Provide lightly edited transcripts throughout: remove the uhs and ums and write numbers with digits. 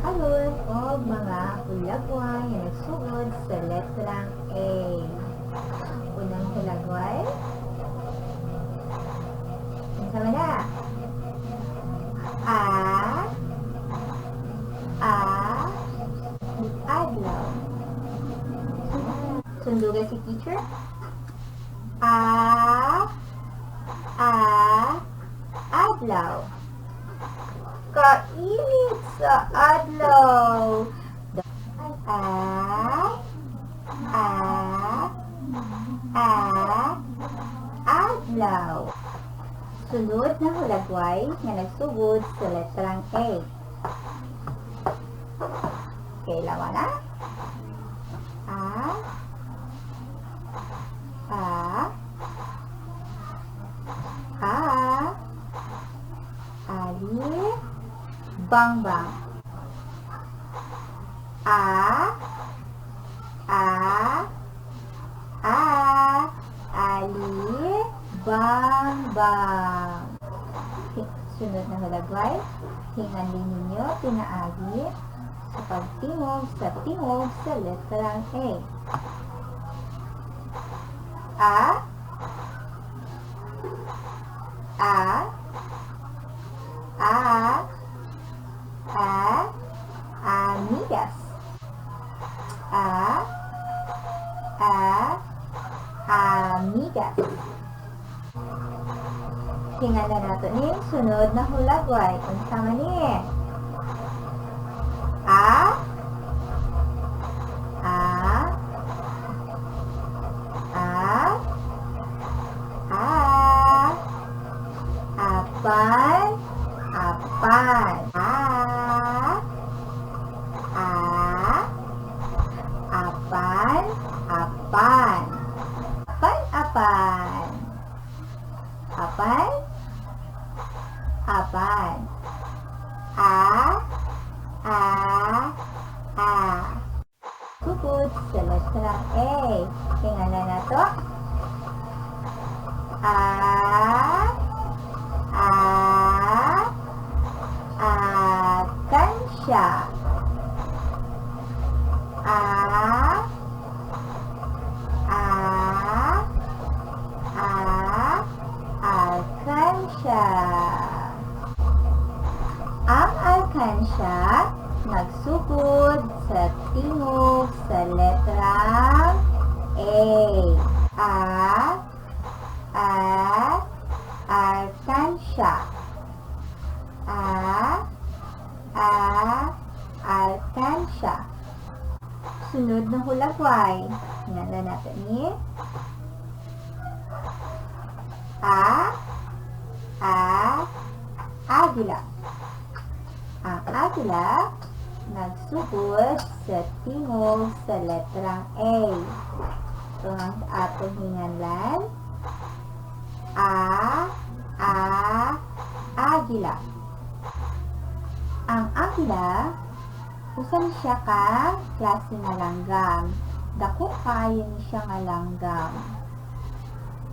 Alon o mga hulagway nga nagsugod sa letrang A. Unang hulagway. Sama na. Adlaw. Sundugan si teacher. Adlaw. Kainit sa adlaw. Adlaw. Sunod na hulagway na nagsugod sa letrang A. Kailangan na? Bangbang. Ali bangbang. Sunod na hulagway, hingalin ninyo pinaagi sa pagtingog sa letrang amigas. Amigas. Tingnan nato ni sunod na hulagway. Unsa man ni? Apan. Sugod sa letrang A. Tingnan nato. Akansya. Alkansya. Ang alkansya nagsugod sa tingog sa letrang A. Alkansya. Alkansya. Sunod na hulagway. Hinala natin ni Agila. Ang agila nagsugod sa tingog sa letrang A. So, ang atong hinganlan, agila. Ang agila, usan siya ka klase nga langgam. Dako kayo ni siya nga langgam.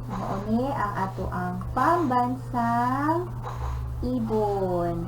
Mauni ang ato ang pambansang ibon.